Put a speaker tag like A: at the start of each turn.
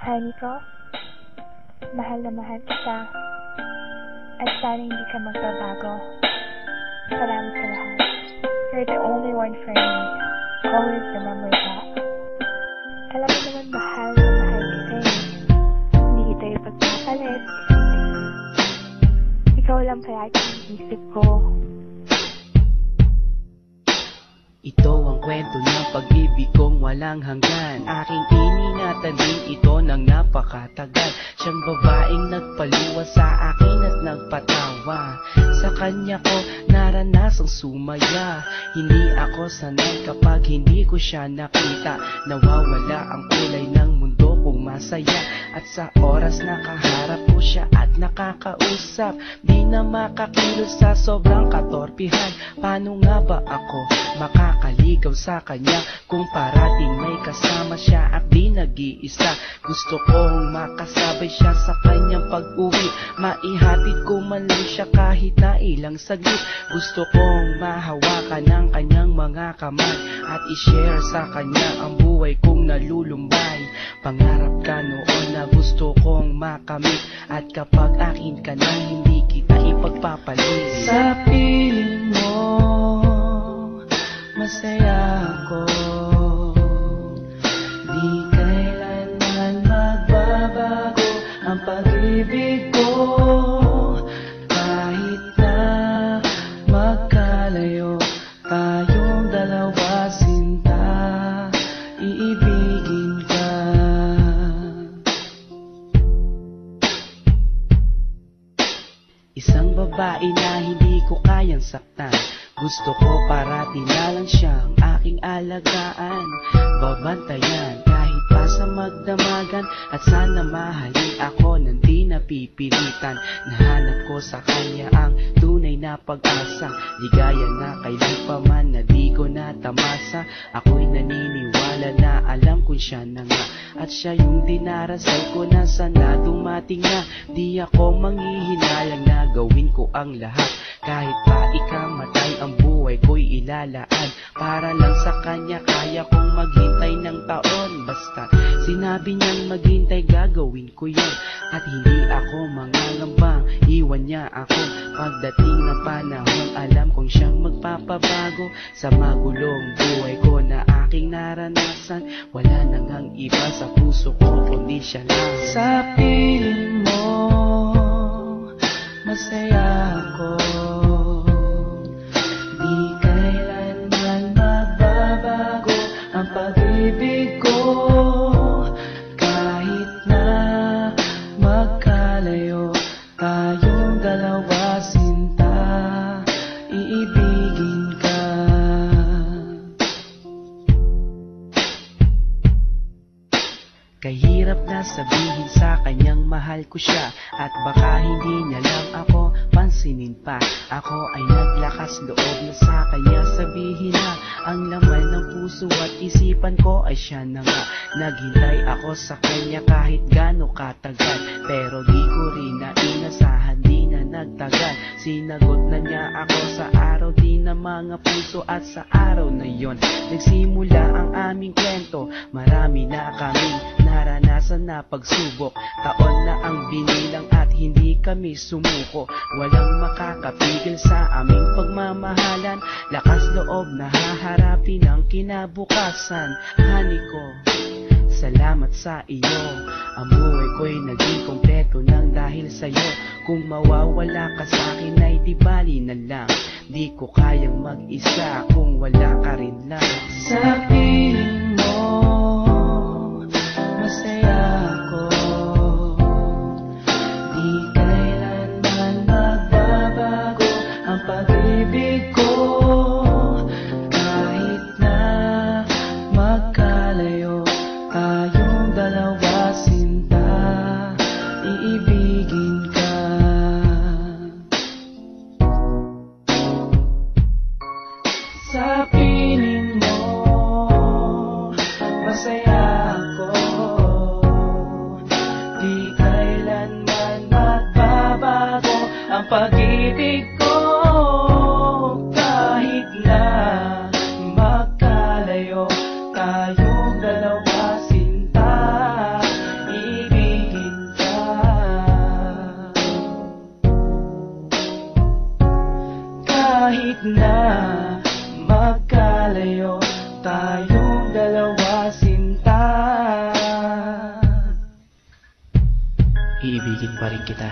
A: Honey ko, mahal na mahal kita. At sana hindi ka magbabago. Salamat sa lahat. You're the only one for me. Always remember that. Alam mo naman mahal na mahal kita eh. Hindi kita ipagpapalit. Ikaw lang palagi ang isip ko.
B: Ito ang kwento ng pag-ibig kong walang hanggan. Aking iningatan din ito ng napakatagal. Siyang babaeng nagpaluwa sa akin at nagpatawa. Sa kanya ko naranasang sumaya. Hindi ako sanay kapag hindi ko siya nakita. Nawawala ang kulay ng mundo kong masaya. At sa oras nakaharap ko siya at nakakausap, di na makakilos sa sobrang katorpihan. Paano nga ba ako makakaligaw sa kanya kung parating may kasama siya at di nag-iisa? Gusto kong makasabay siya sa kanyang pag-uwi, maihatid ko man lang siya kahit na ilang saglit. Gusto kong mahawakan ng kanyang mga kamay at i-share sa kanya ang buhay kong nalulumbay. Pangarap ka noon na gusto kong makamit, at kapag akin ka na hindi kita ipagpapalit. Sa piling mo masaya ako, di kailanman magbabago ang pag-ibig ko. Kahit na magkalayo tayong dalawa, sinta, iibigin ka. Isang babae na hindi ko kayang saktan. Gusto ko parati na lang siyang aking alagaan, babantayan kahit pa sa magdamagan. At sana mahalin ako nang di napipilitan. Nahanap ko sa kanya ang tunay na pag-asa, ligaya na kailan pa man na di ko natamasa. Ako'y naniniwala na alam kong siya na nga, at siya yung dinarasal ko na sana dumating na. Di ako manghihinalang na gawin ko ang lahat, kahit pa ikamatay ang buhay ko'y ilalaan. Para lang sa kanya kaya kong maghintay ng taon. Basta sinabi niyang maghintay gagawin ko yun. At hindi ako mangangambang iwan niya ako. Pagdating ng panahon alam kong siyang magpapabago. Sa magulong buhay ko na aking naranasan, wala nang ang iba sa puso ko kundi siya lang. Sa piling mo masaya ako, di kailanman magbabago ang pag-ibig ko. Kahit na magkalayo tayong dalawa, sinta, iibigin ka. Kahirap na sabihin sa kanyang mahal ko siya, at baka hindi niya lang ako pansinin pa. Ako ay naglakas loob na sa kanya sabihin na ang laman ng puso at isipan ko ay siya na nga. Naghintay ako sa kanya kahit gaano katagal, pero di ko rin na inasahan, di na nagtagal. Sinagot na niya ako sa araw din ng mga puso, at sa araw na yon nagsimula ang aming kwento. Marami na kaming naranasan na pagsubok, taon na ang binilang at hindi kami sumuko. Walang makakapigil sa aming pagmamahalan, lakas loob na haharapin ang kinabukasan. Honey ko, salamat sa iyo, ang buhay ko'y naging kompleto nang dahil sa'yo. Kung mawawala ka sa'kin ay di bali na lang, di ko kayang mag-isa kung wala ka rin lang. Sa piling mo masaya ako, di kailanman magbabago ang pag-ibig ko. Kahit na magkalayo tayong dalawa, sinta, iibigin ka. Sa piling mo masaya ako, di kailanman magbabago ang pag-ibig ko. Kahit na magkalayo tayong dalawa, sinta, iibigin Kahit na magkalayo tayong dalawa, sinta, iibigin pa rin kita.